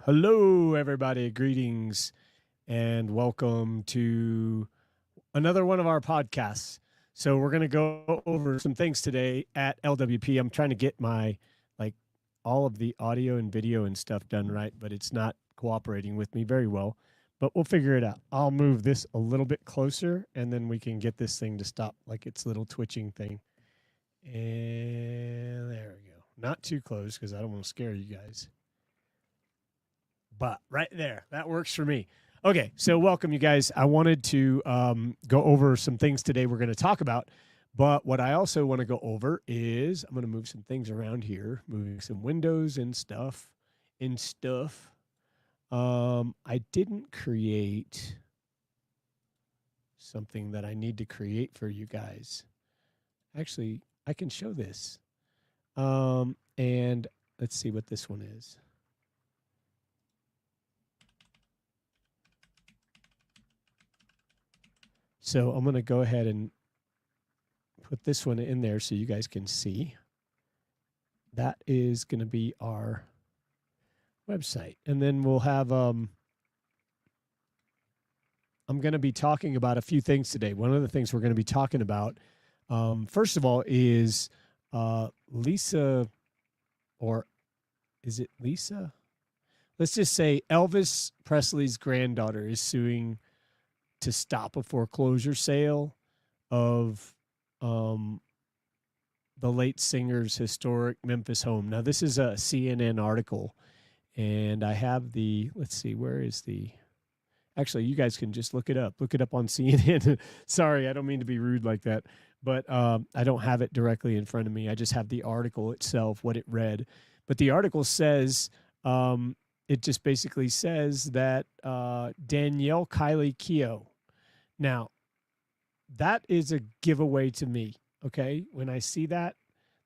Hello, everybody. Greetings and welcome to another one of our podcasts. So, we're going to go over some things today at LWP. I'm trying to get my, like, all of the audio and video and stuff done right, but it's not cooperating with me very well. But we'll figure it out. I'll move this a little bit closer and then we can get this thing to stop, like its little twitching thing. And there we go. Not too close because I don't want to scare you guys. But right there, that works for me. Okay, so welcome, you guys. I wanted to go over some things today we're going to talk about. But what I also want to go over is I'm going to move some things around here, moving some windows and stuff. I didn't create something that I need to create for you guys. Actually, I can show this. And let's see what this one is. So I'm going to go ahead and put this one in there so you guys can see. That is going to be our website. And then we'll have, I'm going to be talking about a few things today. One of the things we're going to be talking about, first of all, is Lisa, or is it Lisa? Let's just say Elvis Presley's granddaughter is suing to stop a foreclosure sale of the late singer's historic Memphis home. Now, this is a CNN article, and I have the, let's see, where is the, actually, you guys can just look it up. Look it up on CNN. Sorry, I don't mean to be rude like that, but I don't have it directly in front of me. I just have the article itself, what it read. But the article says, it just basically says that Danielle Kylie Keough. Now, that is a giveaway to me, okay? When I see that,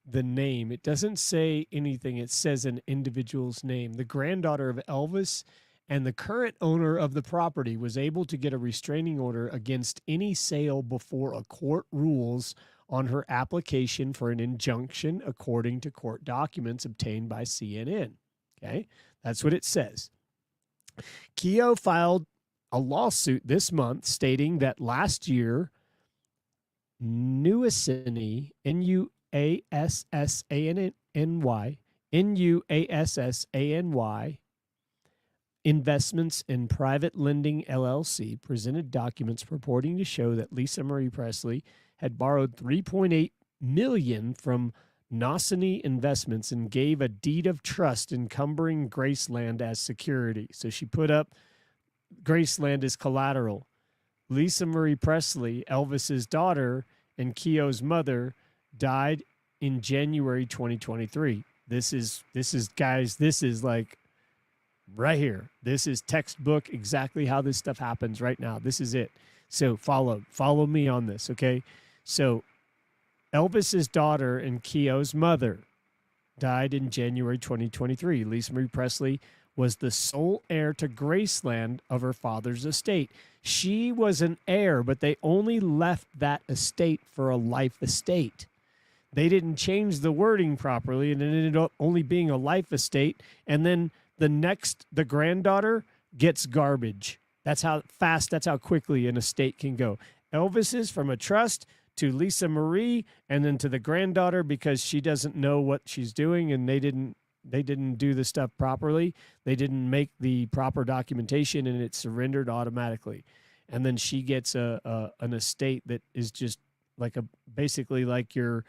the name, it doesn't say anything. It says an individual's name. The granddaughter of Elvis and the current owner of the property was able to get a restraining order against any sale before a court rules on her application for an injunction according to court documents obtained by CNN, okay? That's what it says. Keough filed a lawsuit this month stating that last year, Nuassany, Nuassany Investments in Private Lending LLC presented documents purporting to show that Lisa Marie Presley had borrowed $3.8 million from Nuassany Investments and gave a deed of trust encumbering Graceland as security. So she put up Graceland as collateral. Lisa Marie Presley, Elvis's daughter and Keough's mother, died in January 2023. This is guys, this is like right here. This is textbook exactly how this stuff happens right now. This is it. So follow me on this, okay? So Elvis's daughter and Keough's mother died in January 2023. Lisa Marie Presley was the sole heir to Graceland of her father's estate. She was an heir, but they only left that estate for a life estate. They didn't change the wording properly, and it ended up only being a life estate. And then the granddaughter gets garbage. That's how quickly an estate can go. Elvis's from a trust to Lisa Marie, and then to the granddaughter because she doesn't know what she's doing, and they didn't do the stuff properly. They didn't make the proper documentation, and it's surrendered automatically. And then she gets an estate that is just like basically like you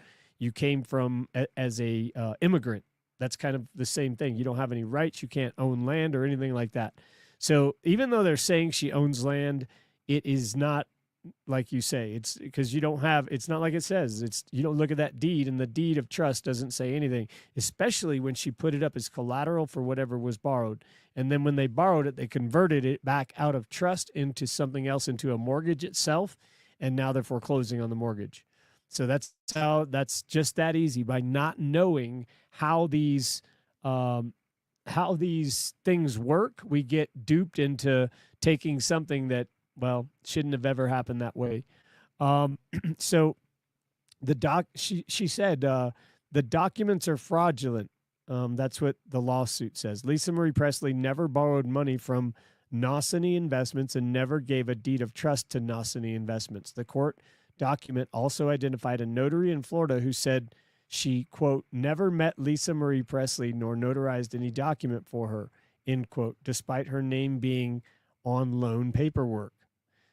came from as a immigrant. That's kind of the same thing. You don't have any rights. You can't own land or anything like that. So even though they're saying she owns land, it is not like you say. It's because you don't have, it's not like it says. You don't look at that deed, and the deed of trust doesn't say anything, especially when she put it up as collateral for whatever was borrowed. And then when they borrowed it, they converted it back out of trust into something else, into a mortgage itself, and now they're foreclosing on the mortgage. So that's just that easy. By not knowing how these things work, we get duped into taking something that, well, shouldn't have ever happened that way. So she said the documents are fraudulent. That's what the lawsuit says. Lisa Marie Presley never borrowed money from Nosany Investments and never gave a deed of trust to Nosany Investments. The court document also identified a notary in Florida who said she, quote, never met Lisa Marie Presley nor notarized any document for her, end quote, despite her name being on loan paperwork.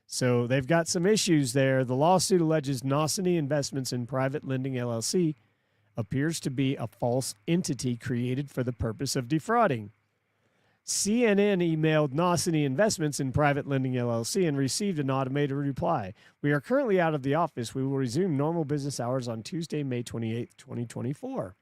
So they've got some issues there. The lawsuit alleges Nosany Investments in Private Lending LLC appears to be a false entity created for the purpose of defrauding. CNN emailed Nosany Investments in Private Lending LLC and received an automated reply. We are currently out of the office. We will resume normal business hours on Tuesday, May 28th, 2024.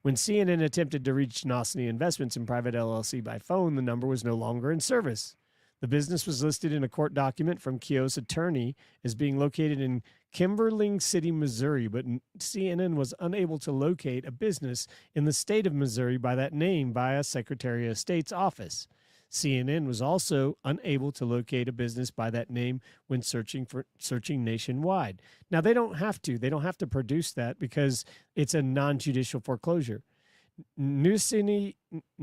When CNN attempted to reach Nosany Investments in Private LLC by phone, the number was no longer in service. The business was listed in a court document from Keogh's attorney as being located in Kimberling City, Missouri, but CNN was unable to locate a business in the state of Missouri by that name via Secretary of State's office. CNN was also unable to locate a business by that name when searching nationwide. Now they don't have to. They don't have to produce that because it's a non-judicial foreclosure. Nosany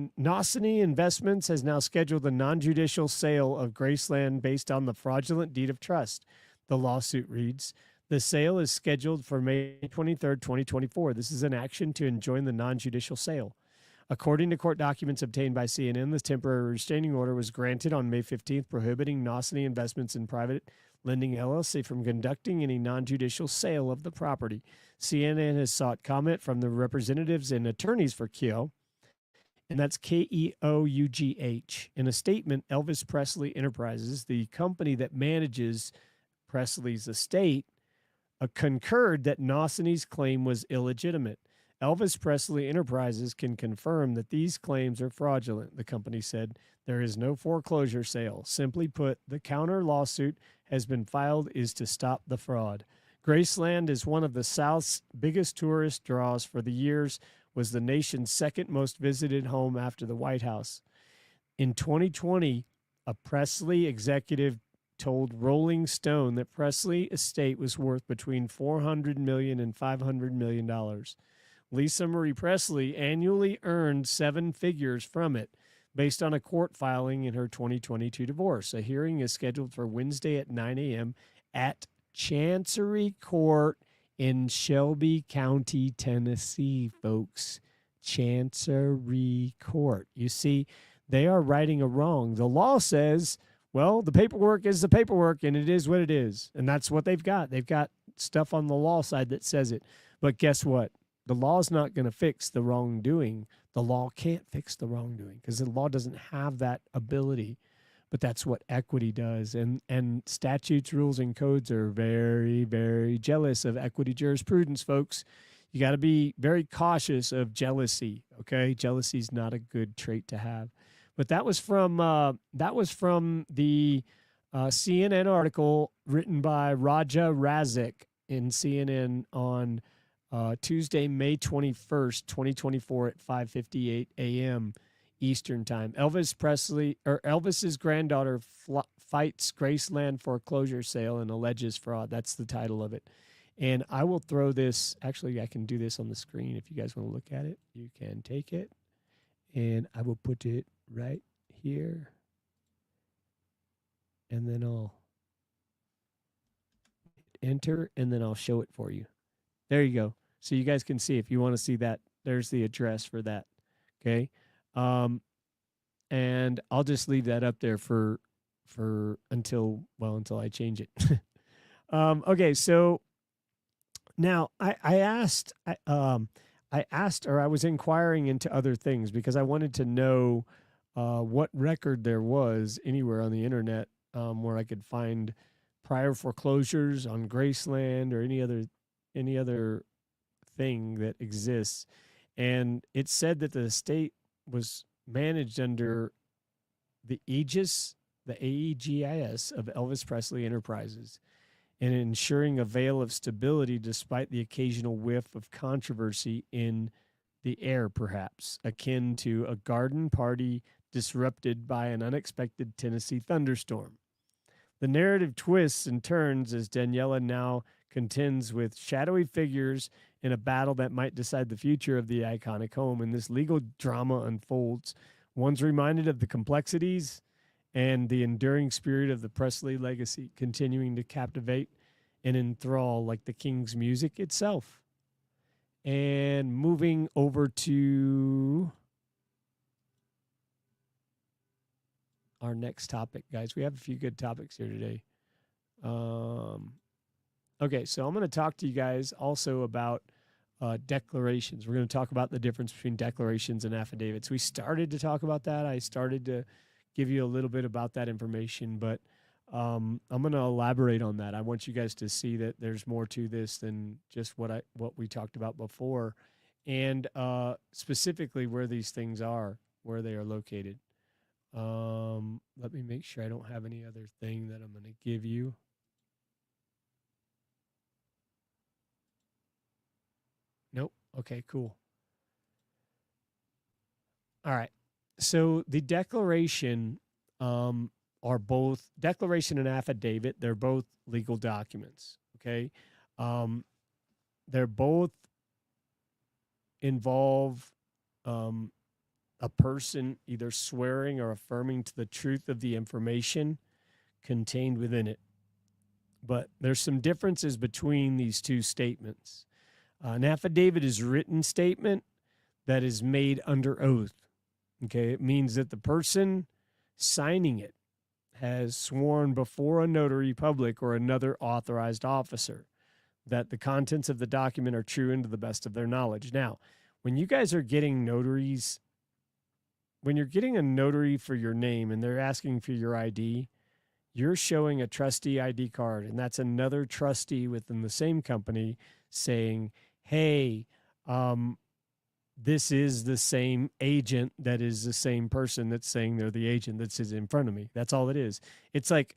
Investments has now scheduled a non-judicial sale of Graceland based on the fraudulent deed of trust. The lawsuit reads, the sale is scheduled for May 23rd, 2024. This is an action to enjoin the non-judicial sale. According to court documents obtained by CNN, the temporary restraining order was granted on May 15th, prohibiting Nosany Investments in Private Lending LLC from conducting any non-judicial sale of the property. CNN has sought comment from the representatives and attorneys for Keogh, and that's Keough. In a statement, Elvis Presley Enterprises, the company that manages Presley's estate, concurred that Nosany's claim was illegitimate. Elvis Presley Enterprises can confirm that these claims are fraudulent, the company said. There is no foreclosure sale. Simply put, the counter lawsuit has been filed is to stop the fraud. Graceland is one of the South's biggest tourist draws for the years, was the nation's second most visited home after the White House. In 2020, a Presley executive told Rolling Stone that Presley estate was worth between $400 million and $500 million. Lisa Marie Presley annually earned seven figures from it, based on a court filing in her 2022 divorce. A hearing is scheduled for Wednesday at 9 a.m. at Chancery Court in Shelby County, Tennessee, folks. Chancery Court. You see, they are righting a wrong. The law says, well, the paperwork is the paperwork, and it is what it is. And that's what they've got. They've got stuff on the law side that says it. But guess what? The law's not going to fix the wrongdoing. The law can't fix the wrongdoing because the law doesn't have that ability. But that's what equity does. And statutes, rules, and codes are very, very jealous of equity jurisprudence, folks. You got to be very cautious of jealousy, okay? Jealousy is not a good trait to have. But that was from the CNN article written by Raja Razik in CNN on Tuesday, May 21st, 2024 at 5:58 a.m. Eastern Time. Elvis's granddaughter fights Graceland foreclosure sale and alleges fraud. That's the title of it. And I will throw this. Actually, I can do this on the screen. If you guys want to look at it, you can take it. And I will put it right here. And then I'll hit enter, and then I'll show it for you. There you go. So you guys can see if you want to see that. There's the address for that. Okay. And I'll just leave that up there for until I change it. Okay. So now I was inquiring into other things because I wanted to know what record there was anywhere on the internet where I could find prior foreclosures on Graceland or any other thing that exists. And it said that the estate was managed under the aegis, the AEGIS of Elvis Presley Enterprises, and ensuring a veil of stability despite the occasional whiff of controversy in the air, perhaps, akin to a garden party disrupted by an unexpected Tennessee thunderstorm. The narrative twists and turns as Daniela now contends with shadowy figures in a battle that might decide the future of the iconic home. And this legal drama unfolds. One's reminded of the complexities and the enduring spirit of the Presley legacy, continuing to captivate and enthrall like the King's music itself. And moving over to our next topic, guys. We have a few good topics here today. Okay, so I'm going to talk to you guys also about declarations. We're going to talk about the difference between declarations and affidavits. We started to talk about that. I started to give you a little bit about that information, but I'm going to elaborate on that. I want you guys to see that there's more to this than just what we talked about before, and specifically where these things are, where they are located. Let me make sure I don't have any other thing that I'm going to give you. Nope. Okay, cool. All right. So the declaration are both declaration and affidavit. They're both legal documents. Okay. They're both involve a person either swearing or affirming to the truth of the information contained within it. But there's some differences between these two statements. An affidavit is a written statement that is made under oath. Okay, it means that the person signing it has sworn before a notary public or another authorized officer that the contents of the document are true and to the best of their knowledge. Now, when you guys are getting notaries, when you're getting a notary for your name and they're asking for your ID, you're showing a trustee ID card, and that's another trustee within the same company saying, hey, this is the same agent that is the same person that's saying they're the agent that sits in front of me. That's all it is. It's like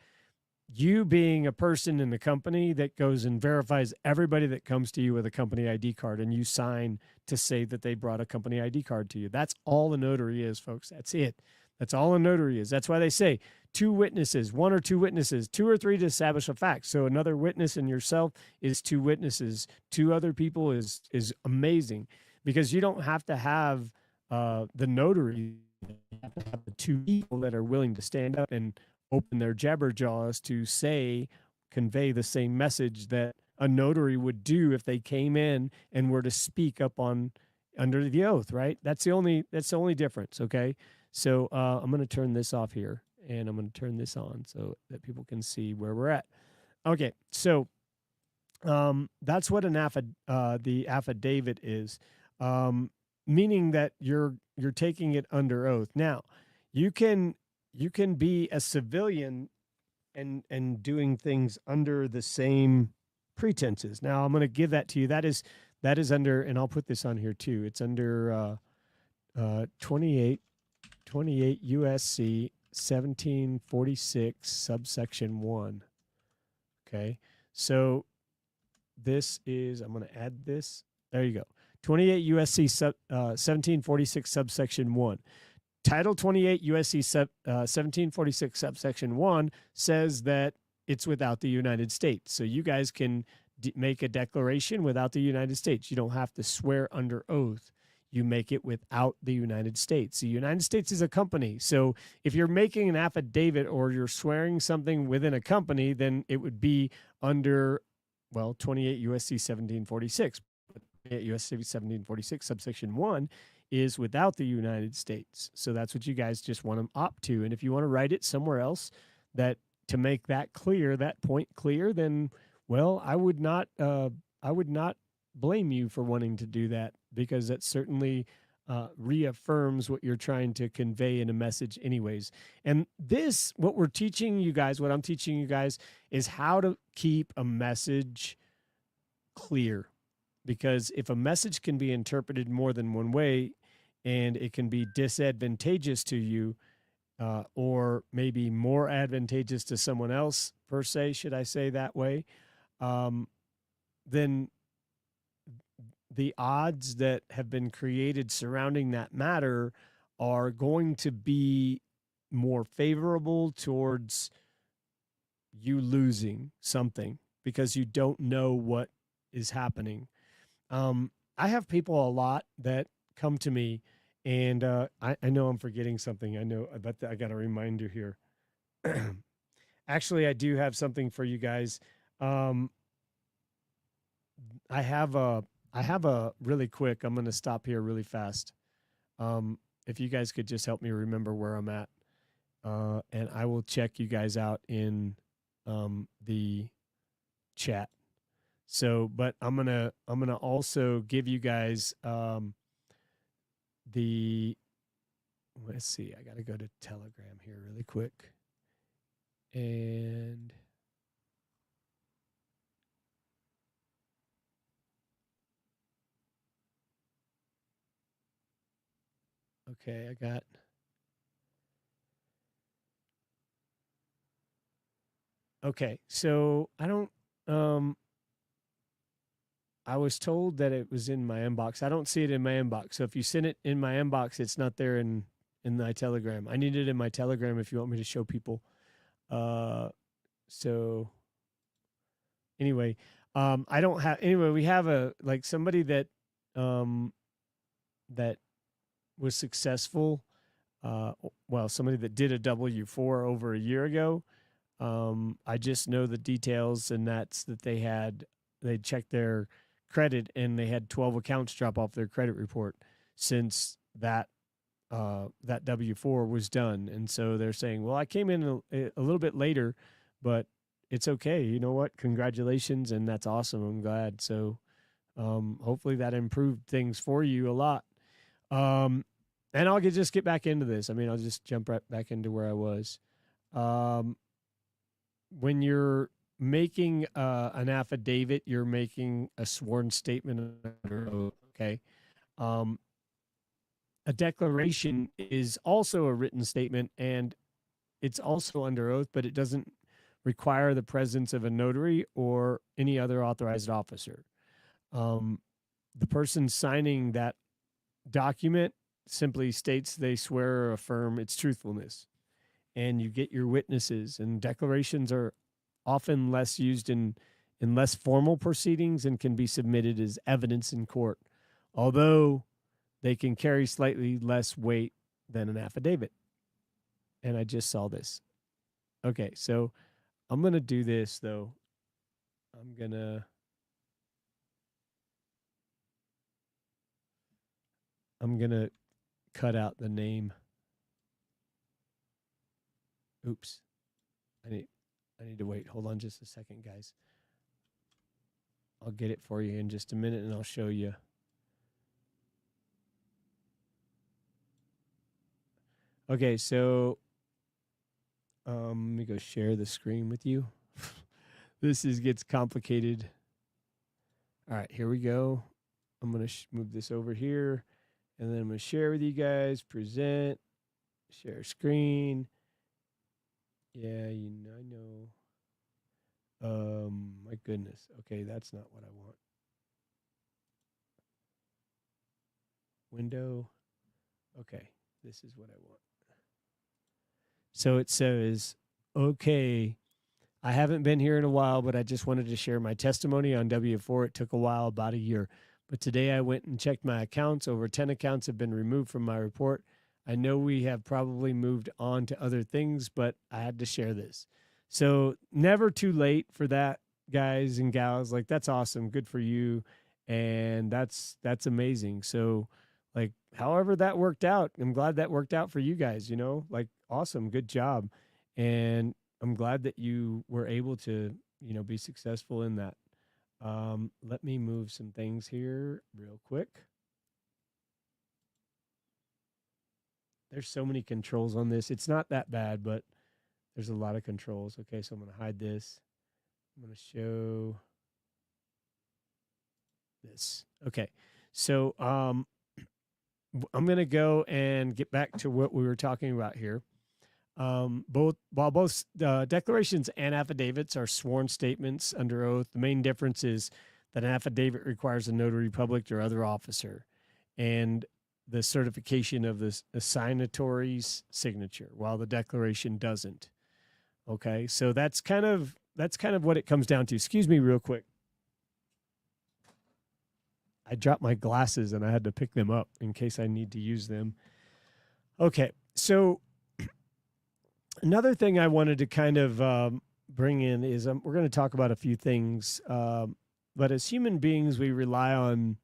you being a person in the company that goes and verifies everybody that comes to you with a company ID card, and you sign to say that they brought a company ID card to you. That's all a notary is, folks. That's it. That's all a notary is. That's why they say two witnesses, one or two witnesses, two or three to establish a fact. So another witness and yourself is two witnesses. Two other people is amazing, because you don't have to have the notary. You have to have the two people that are willing to stand up and open their jabber jaws to convey the same message that a notary would do if they came in and were to speak up under the oath, right? That's the only difference. Okay. So I'm going to turn this off here, and I'm going to turn this on so that people can see where we're at. Okay. So that's what the affidavit is, meaning that you're taking it under oath. Now, you can be a civilian and doing things under the same pretenses. Now, I'm going to give that to you. That is under, and I'll put this on here too. It's under 28 USC 1746 subsection 1. Okay. So this is, I'm going to add this. There you go. 28 USC 1746 subsection 1. Title 28 USC 1746 subsection 1 says that it's without the United States. So you guys can make a declaration without the United States. You don't have to swear under oath. You make it without the United States. The United States is a company. So if you're making an affidavit or you're swearing something within a company, then it would be under, 28 USC 1746. 28 USC 1746 subsection 1 is without the United States. So that's what you guys just want to opt to. And if you want to write it somewhere else that to make that clear, that point clear, then I would not blame you for wanting to do that, because that certainly reaffirms what you're trying to convey in a message anyways. And this, what I'm teaching you guys is how to keep a message clear. Because if a message can be interpreted more than one way, and it can be disadvantageous to you, or maybe more advantageous to someone else, per se, should I say that way, then the odds that have been created surrounding that matter are going to be more favorable towards you losing something, because you don't know what is happening. I have people a lot that come to me, and I know I'm forgetting something. I know, but I got a reminder here. Actually, I do have something for you guys. Um, I have a really quick. I'm going to stop here really fast. If you guys could just help me remember where I'm at, and I will check you guys out in the chat. So, but I'm gonna also give you guys the let's see. I got to go to Telegram here really quick, and okay, I got. Okay, so I don't. I was told that it was in my inbox. I don't see it in my inbox. So if you send it in my inbox, it's not there in my Telegram. I need it in my Telegram if you want me to show people. So anyway, I don't have anyway. We have a like somebody that um that was successful. Well, somebody that did a W-4 over a year ago. I just know the details, and that's that they checked their credit and they had 12 accounts drop off their credit report since that W-4 was done. And so they're saying, well, I came in a little bit later, but it's okay. You know what? Congratulations. And that's awesome. I'm glad. So hopefully that improved things for you a lot. And I'll just get back into this. I mean, I'll just jump right back into where I was. When you're making an affidavit, you're making a sworn statement under oath, okay? A declaration is also a written statement, and it's also under oath, but it doesn't require the presence of a notary or any other authorized officer. The person signing that document simply states they swear or affirm its truthfulness, and you get your witnesses. And declarations are often less used in less formal proceedings and can be submitted as evidence in court, although they can carry slightly less weight than an affidavit. And I just saw this. Okay, so I'm going to do this though. I'm going to cut out the name. Oops. I need to wait. Hold on just a second, guys. I'll get it for you in just a minute and I'll show you. Okay, so let me go share the screen with you. This gets complicated. All right, here we go. I'm going to move this over here, and then I'm going to share with you guys, present, share screen. Yeah, I know. My goodness. Okay, that's not what I want. Window. Okay, this is what I want. So it says, okay, I haven't been here in a while, but I just wanted to share my testimony on W-4. It took a while, about a year. But today I went and checked my accounts. Over 10 accounts have been removed from my report. I know we have probably moved on to other things, but I had to share this. So never too late for that, guys and gals. Like, that's awesome. Good for you. And that's amazing. So like, however that worked out, I'm glad that worked out for you guys, like, awesome. Good job. And I'm glad that you were able to, be successful in that. Let me move some things here real quick. There's so many controls on this. It's not that bad, but there's a lot of controls. Okay, so I'm going to hide this. I'm going to show this. Okay, so I'm going to go and get back to what we were talking about here. While both declarations and affidavits are sworn statements under oath, the main difference is that an affidavit requires a notary public or other officer, and the certification of the signatory's signature, while the declaration doesn't. Okay, so that's kind of what it comes down to. Excuse me, real quick. I dropped my glasses and I had to pick them up in case I need to use them. Okay, so another thing I wanted to kind of bring in is we're going to talk about a few things, but as human beings, we rely on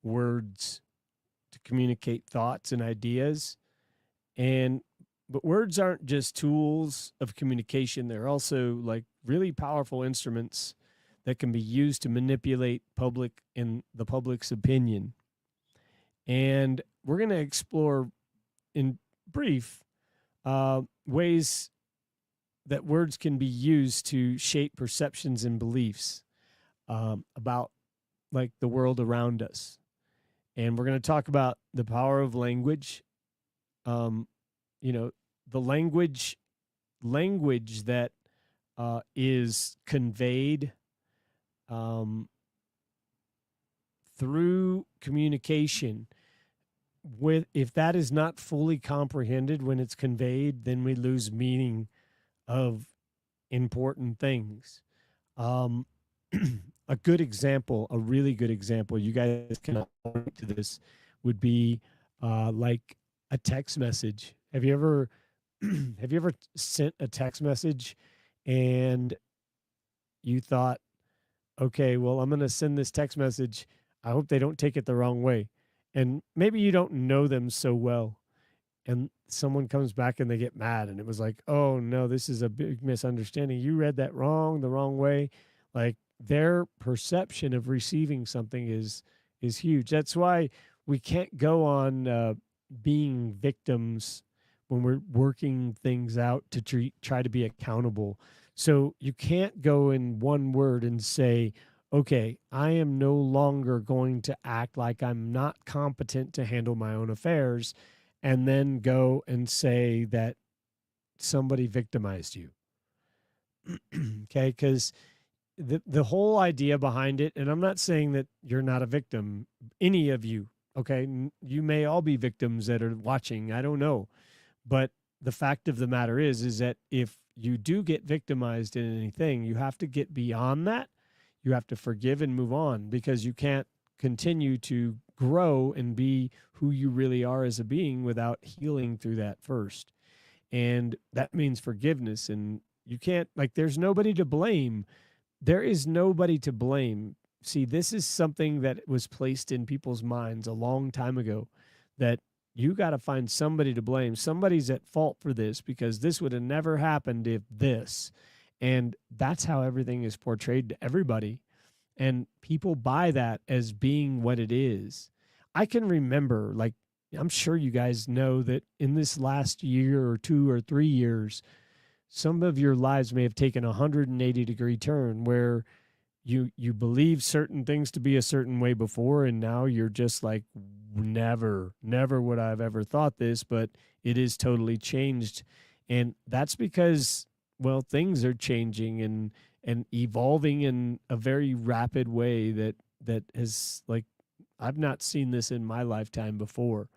words to communicate thoughts and ideas, and but words aren't just tools of communication; they're also like really powerful instruments that can be used to manipulate public and the public's opinion. And we're going to explore in brief ways that words can be used to shape perceptions and beliefs about like the world around us. And we're going to talk about the power of language. Um, you know, the language that is conveyed um, through communication. With if that is not fully comprehended when it's conveyed, then we lose meaning of important things. Um, a good example, a really good example, you guys can point to this, would be like a text message. Have you ever have you ever sent a text message and you thought, okay, well, I'm going to send this text message. I hope they don't take it the wrong way. And maybe you don't know them so well, and someone comes back and they get mad and it was like, oh no, this is a big misunderstanding, you read that wrong, the wrong way. Like their perception of receiving something is huge. That's why we can't go on being victims when we're working things out to try to be accountable. So you can't go in one word and say, okay, I am no longer going to act like I'm not competent to handle my own affairs, and then go and say that somebody victimized you. Okay, because the whole idea behind it, and I'm not saying that you're not a victim, any of you. Okay, you may all be victims that are watching. I don't know, but the fact of the matter is that if you do get victimized in anything, you have to get beyond that. You have to forgive and move on, because you can't continue to grow and be who you really are as a being without healing through that first. And that means forgiveness. And you can't, like, there's nobody to blame. There is nobody to blame. See, this is something that was placed in people's minds a long time ago, that you got to find somebody to blame. Somebody's at fault for this because this would have never happened if this. And that's how everything is portrayed to everybody. And people buy that as being what it is. I can remember, like, I'm sure you guys know that in this last year or 2 or 3 years, some of your lives may have taken a 180-degree turn where you believe certain things to be a certain way before, and now you're just like, never would I've ever thought this, but it is totally changed. And that's because, well, things are changing and evolving in a very rapid way that has, like, I've not seen this in my lifetime before.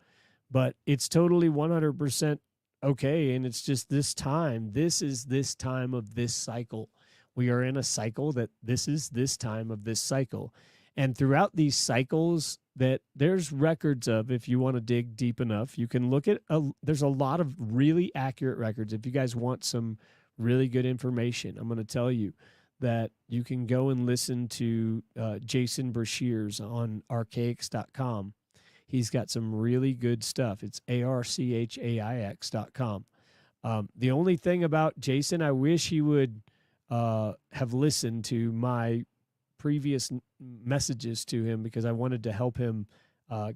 But it's totally 100% okay, and it's just this time. This is this time of this cycle. We are in a cycle that this is this time of this cycle. And throughout these cycles that there's records of, if you want to dig deep enough, you can look at there's a lot of really accurate records. If you guys want some really good information, I'm going to tell you that you can go and listen to Jason Brashears on archaix.com. He's got some really good stuff. It's archaix.com. The only thing about Jason, I wish he would have listened to my previous messages to him, because I wanted to help him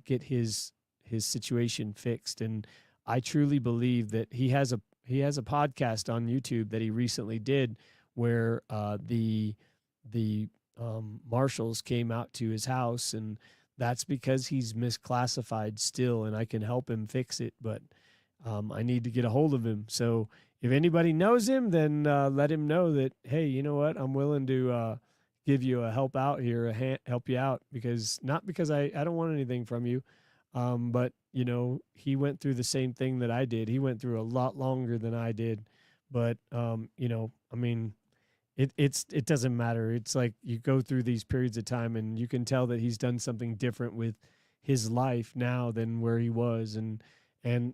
get his situation fixed. And I truly believe that he has a podcast on YouTube that he recently did where the marshals came out to his house, and that's because he's misclassified still, and I can help him fix it. But I need to get a hold of him. So if anybody knows him, then let him know that, hey, you know what? I'm willing to give you a help out here, help you out, because not because I don't want anything from you. But, you know, he went through the same thing that I did. He went through a lot longer than I did. But, you know, I mean, it doesn't matter. It's like you go through these periods of time and you can tell that he's done something different with his life now than where he was. And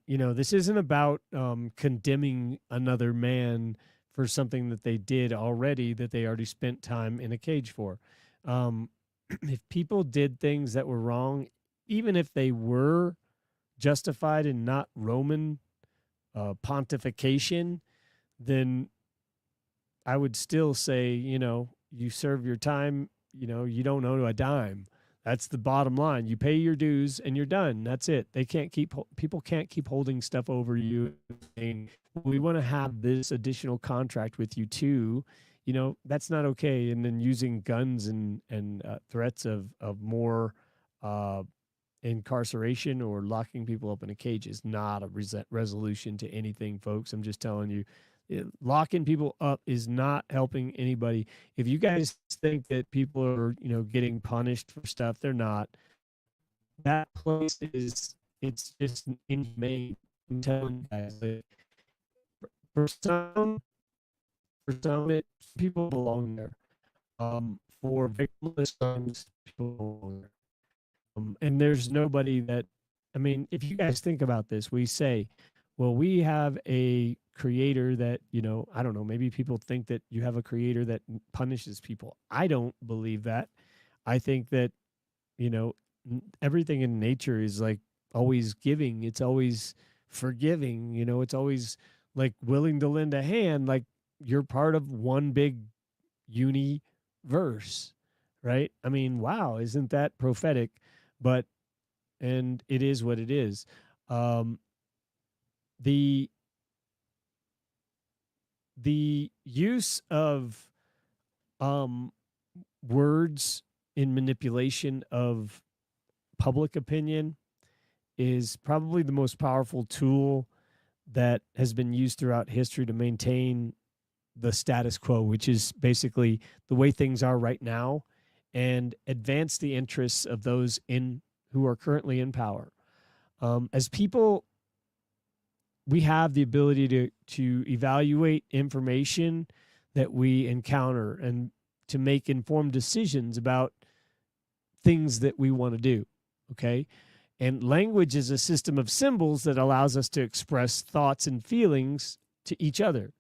you know, this isn't about condemning another man for something that they did already, that they already spent time in a cage for. um if people did things that were wrong, even if they were justified in not Roman pontification, then I would still say, you know, you serve your time, you know, you don't owe a dime. That's the bottom line. You pay your dues and you're done. That's it. They can't keep, people can't keep holding stuff over you saying, we want to have this additional contract with you too. You know, that's not okay. And then using guns and threats of more uh, incarceration or locking people up in a cage is not a resolution to anything, folks. I'm just telling you, locking people up is not helping anybody. If you guys think that people are, you know, getting punished for stuff, they're not. That place is, it's just inhumane. I'm telling you guys, like, for some, people belong there. For victimless crimes, people belong there. And there's nobody that, I mean, if you guys think about this, we say, well, we have a creator that, you know, I don't know, maybe people think that you have a creator that punishes people. I don't believe that. I think that, you know, everything in nature is like always giving, it's always forgiving, you know, it's always like willing to lend a hand, like you're part of one big universe, right? I mean, wow, isn't that prophetic? But and it is what it is. Um, the the use of um, words in manipulation of public opinion is probably the most powerful tool that has been used throughout history to maintain the status quo, which is basically the way things are right now, and advance the interests of those in who are currently in power. As people, we have the ability to evaluate information that we encounter and to make informed decisions about things that we want to do. Okay. And language is a system of symbols that allows us to express thoughts and feelings to each other.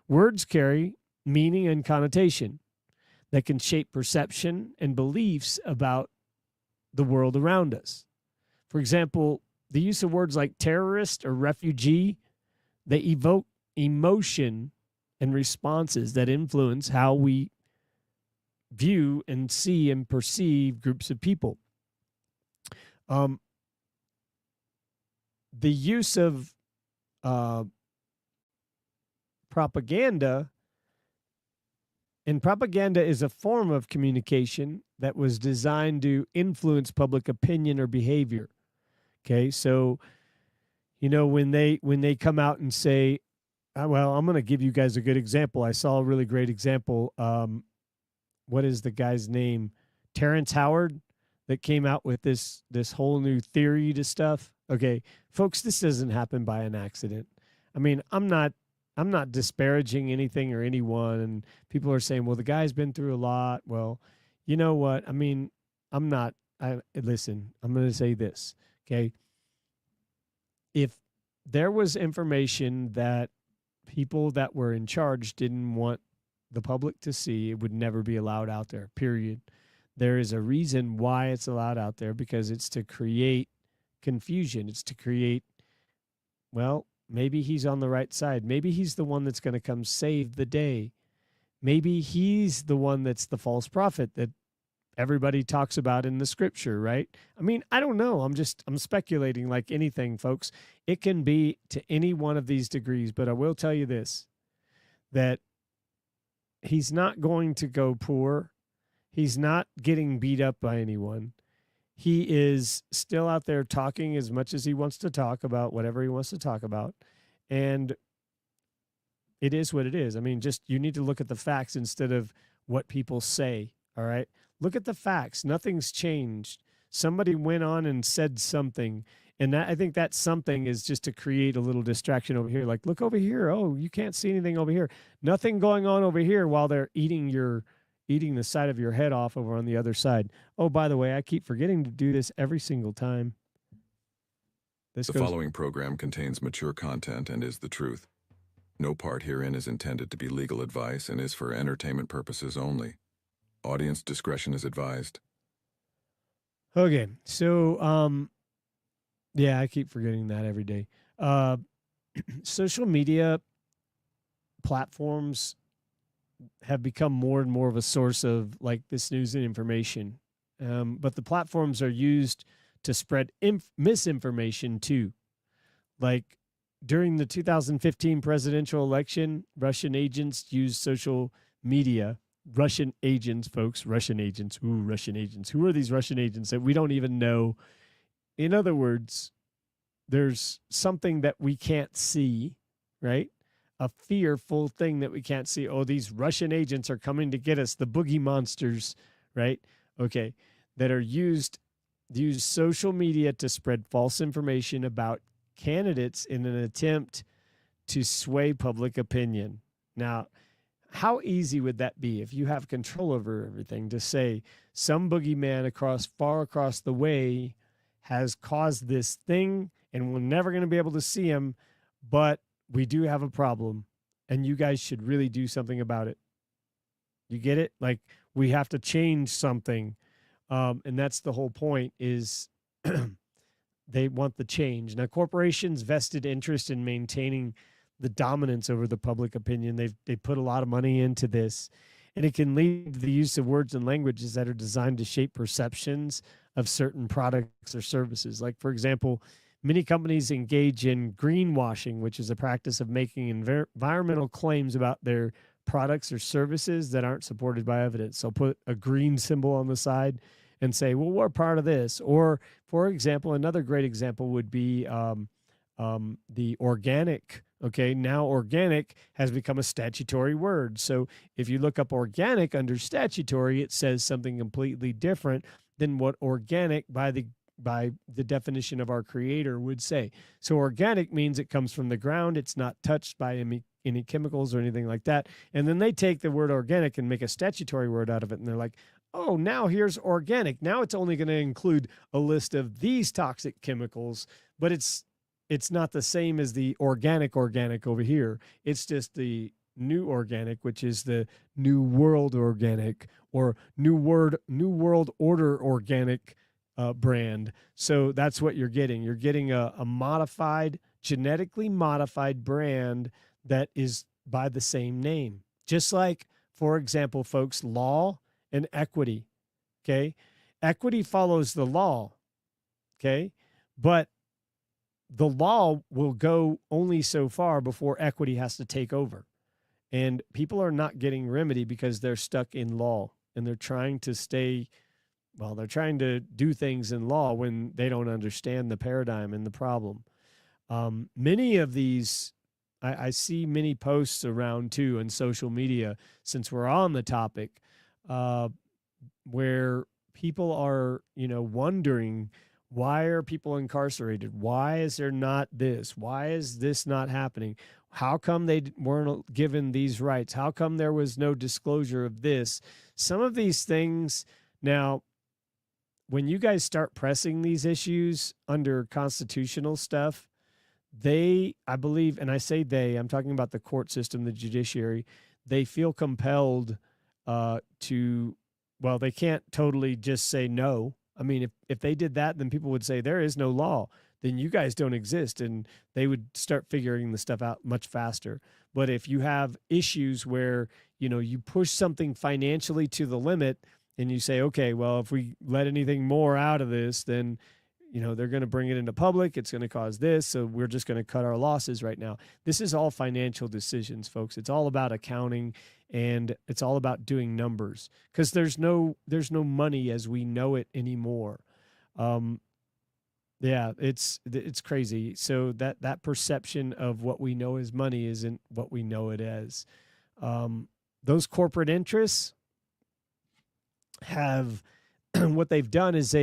Words carry meaning and connotation that can shape perception and beliefs about the world around us. For example, the use of words like terrorist or refugee, they evoke emotion and responses that influence how we view and see and perceive groups of people. Um, the use of uh, propaganda, and propaganda is a form of communication that was designed to influence public opinion or behavior. Okay, so you know, when they come out and say, well, I'm going to give you guys a good example. I saw a really great example. What is the guy's name? Terrence Howard, that came out with this whole new theory to stuff. Okay, folks, this doesn't happen by an accident. I mean, I'm not disparaging anything or anyone. And people are saying, well, the guy's been through a lot. Well, you know what? I mean, I'm not. Listen. I'm going to say this. Okay, if there was information that people that were in charge didn't want the public to see, it would never be allowed out there, period. There is a reason why it's allowed out there, because it's to create confusion. It's to create, well, maybe he's on the right side. Maybe he's the one that's going to come save the day. Maybe he's the one that's the false prophet that everybody talks about in the scripture, right? I mean, I don't know. I'm speculating like anything, folks. It can be to any one of these degrees, but I will tell you this, that he's not going to go poor. He's not getting beat up by anyone. He is still out there talking as much as he wants to talk about whatever he wants to talk about. And it is what it is. I mean, just you need to look at the facts instead of what people say. All right. Look at the facts. Nothing's changed. Somebody went on and said something, And that, I think that's something, is just to create a little distraction over here. Like, look over here. Oh, you can't see anything over here. Nothing going on over here while they're eating the side of your head off over on the other side. Oh, by the way, I keep forgetting to do this every single time. The following program contains mature content and is the truth. No part herein is intended to be legal advice and is for entertainment purposes only. Audience discretion is advised. Okay, so yeah, I keep forgetting that every day. Social media platforms have become more and more of a source of like this news and information. But the platforms are used to spread misinformation too. Like during the 2015 presidential election, Russian agents used social media. Russian agents, folks, Russian agents. Ooh, Russian agents. Who are these Russian agents that we don't even know? In other words, there's something that we can't see, right? A fearful thing that we can't see. Oh, these Russian agents are coming to get us, the boogie monsters, right? Okay, that are use social media to spread false information about candidates in an attempt to sway public opinion. Now, how easy would that be if you have control over everything to say some boogeyman far across the way has caused this thing and we're never going to be able to see him, but we do have a problem and you guys should really do something about it. You get it? Like, we have to change something. And that's the whole point, is they want the change. Now, corporations' vested interest in maintaining the dominance over the public opinion. They put a lot of money into this, and it can lead to the use of words and languages that are designed to shape perceptions of certain products or services. Like, for example, many companies engage in greenwashing, which is a practice of making environmental claims about their products or services that aren't supported by evidence. So put a green symbol on the side and say, well, we're part of this. Or, for example, another great example would be the organic. Okay, now organic has become a statutory word. So if you look up organic under statutory, it says something completely different than what organic by the definition of our creator would say. So organic means it comes from the ground. It's not touched by any chemicals or anything like that. And then they take the word organic and make a statutory word out of it. And they're like, oh, now here's organic. Now it's only going to include a list of these toxic chemicals, but it's not the same as the organic over here. It's just the new organic, which is the new world organic or new world order organic brand. So that's what you're getting. You're getting a modified, genetically modified brand that is by the same name. Just like, for example, folks, law and equity. Okay. Equity follows the law. Okay. But the law will go only so far before equity has to take over. And people are not getting remedy because they're stuck in law and they're trying to they're trying to do things in law when they don't understand the paradigm and the problem. Many of these, I see many posts around too on social media, since we're on the topic, where people are, wondering, why are people incarcerated? Why is there not this? Why is this not happening? How come they weren't given these rights? How come there was no disclosure of this? Some of these things. Now, when you guys start pressing these issues under constitutional stuff, I believe, and I say I'm talking about the court system, the judiciary, they feel compelled they can't totally just say no. I mean, if they did that, then people would say there is no law, then you guys don't exist, and they would start figuring the stuff out much faster. But if you have issues where, you push something financially to the limit and you say, okay, well, if we let anything more out of this, then, they're going to bring it into public. It's going to cause this. So we're just going to cut our losses right now. This is all financial decisions, folks. It's all about accounting, and it's all about doing numbers, because there's no money as we know it anymore. Yeah, it's crazy. So that perception of what we know as money isn't what we know it as. Those corporate interests have what they've done is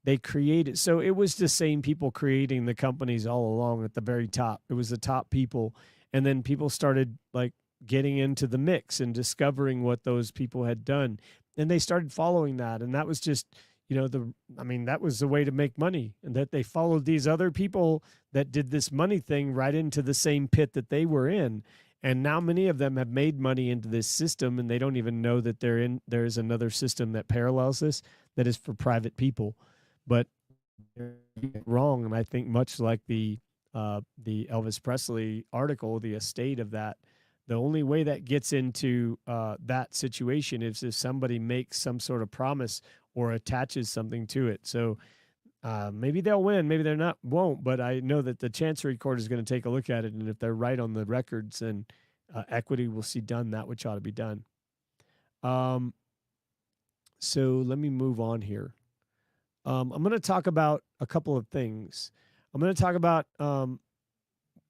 they created, so it was the same people creating the companies all along at the very top. It was the top people. And then people started like getting into the mix and discovering what those people had done. And they started following that. And that was just, that was the way to make money. And that they followed these other people that did this money thing right into the same pit that they were in. And now many of them have made money into this system, and they don't even know that there's another system that parallels this that is for private people. But they're wrong. And I think much like the Elvis Presley article, the estate of that, the only way that gets into that situation is if somebody makes some sort of promise or attaches something to it. So maybe they'll win, maybe they're not, won't, but I know that the Chancery Court is going to take a look at it, and if they're right on the records, then equity will see done that which ought to be done. So let me move on here. I'm going to talk about a couple of things. I'm going to talk about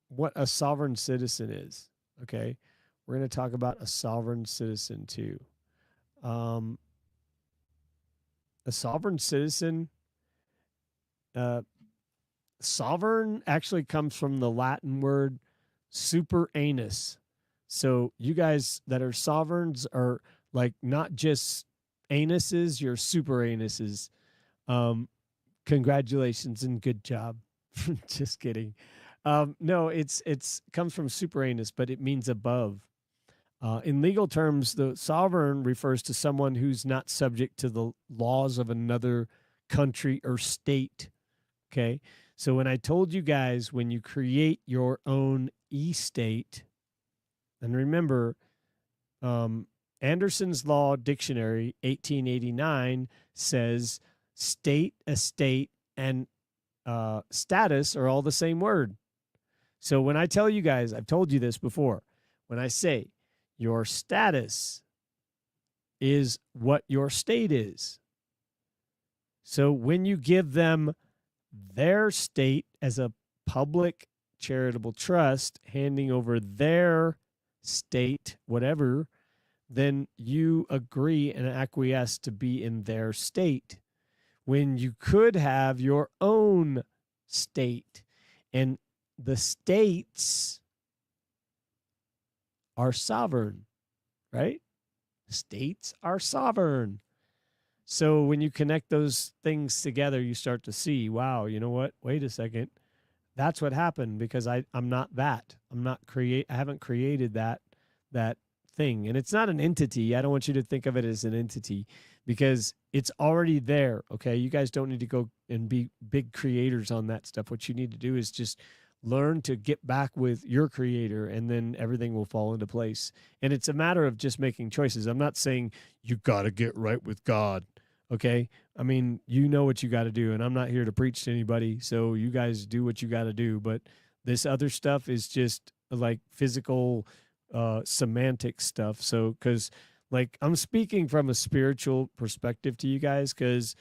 what a sovereign citizen is. Okay. We're going to talk about a sovereign citizen too. A sovereign citizen, sovereign actually comes from the Latin word super anus. So you guys that are sovereigns are like not just anuses, you're super anuses. Congratulations and good job. Just kidding. No, it's comes from super anus, but it means above. In legal terms, the sovereign refers to someone who's not subject to the laws of another country or state. Okay. So when I told you guys, when you create your own estate, and remember, Anderson's Law Dictionary, 1889, says state, estate, and status are all the same word. So when I tell you guys, I've told you this before, when I say your status is what your state is. So when you give them their state as a public charitable trust, handing over their state, whatever, then you agree and acquiesce to be in their state. When you could have your own state, and the states are sovereign, right? States are sovereign. So when you connect those things together, you start to see, wow, you know what? Wait a second. That's what happened because I'm not that. I haven't created that thing. And it's not an entity. I don't want you to think of it as an entity because it's already there. Okay. You guys don't need to go and be big creators on that stuff. What you need to do is just learn to get back with your creator, and then everything will fall into place. And it's a matter of just making choices. I'm not saying you got to get right with God. Okay. I mean, you know what you got to do, and I'm not here to preach to anybody. So you guys do what you got to do. But this other stuff is just like physical, semantic stuff. So, cause like I'm speaking from a spiritual perspective to you guys, cause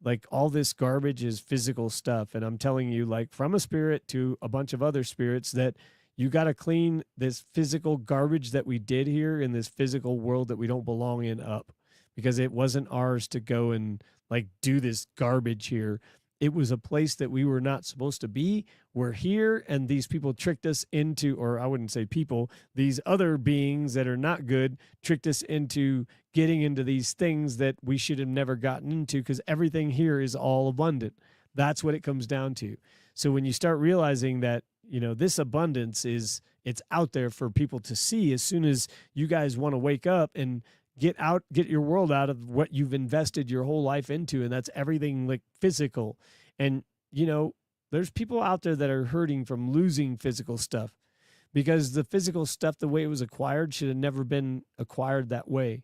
like all this garbage is physical stuff. And I'm telling you, like from a spirit to a bunch of other spirits, that you got to clean this physical garbage that we did here in this physical world that we don't belong in up, because it wasn't ours to go and like do this garbage here. It was a place that we were not supposed to be. We're here, and these people tricked us into, or I wouldn't say people, these other beings that are not good tricked us into getting into these things that we should have never gotten into, because everything here is all abundant. That's what it comes down to. So when you start realizing that, you know, this abundance it's out there for people to see, as soon as you guys want to wake up and get your world out of what you've invested your whole life into, and that's everything like physical. And you know, there's people out there that are hurting from losing physical stuff, because the physical stuff, the way it was acquired, should have never been acquired that way.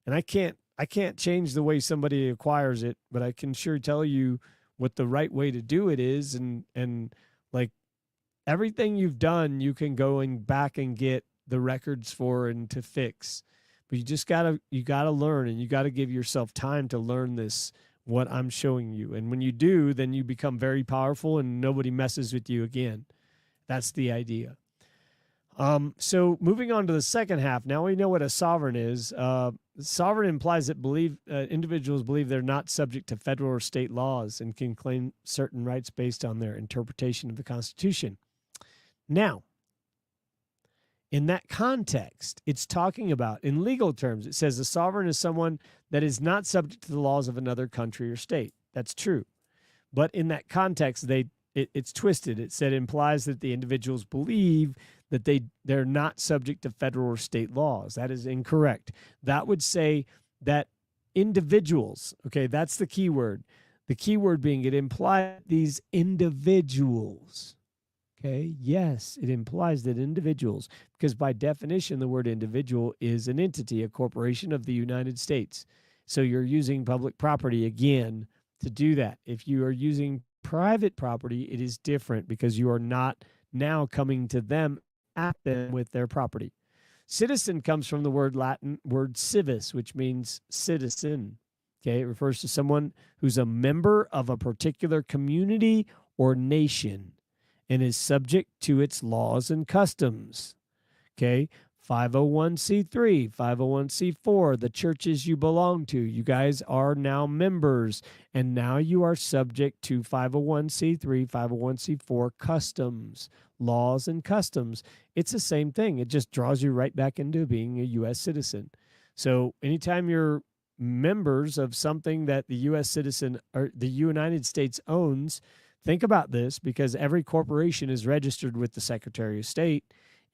And I can't change the way somebody acquires it, but I can sure tell you what the right way to do it is. And like everything you've done, you can go and back and get the records for and to fix. But you gotta learn, and you gotta give yourself time to learn this, what I'm showing you. And when you do, then you become very powerful and nobody messes with you again. That's the idea. So moving on to the second half. Now we know what a sovereign is. sovereign implies that individuals believe they're not subject to federal or state laws and can claim certain rights based on their interpretation of the Constitution. Now, in that context, it's talking about, in legal terms, it says a sovereign is someone that is not subject to the laws of another country or state. That's true. But in that context, it's twisted. It said implies that the individuals believe that they're not subject to federal or state laws. That is incorrect. That would say that individuals, okay, that's the key word. The key word being it implies these individuals. Okay, yes, it implies that individuals, because by definition, the word individual is an entity, a corporation of the United States. So you're using public property again to do that. If you are using private property, it is different because you are not now coming to them at them with their property. Citizen comes from the Latin word civis, which means citizen. Okay, it refers to someone who's a member of a particular community or nation and is subject to its laws and customs. Okay, 501c3, 501c4, the churches you belong to. You guys are now members, and now you are subject to 501c3, 501c4 customs, laws and customs. It's the same thing. It just draws you right back into being a U.S. citizen. So anytime you're members of something that the U.S. citizen or the United States owns, think about this, because every corporation is registered with the Secretary of State,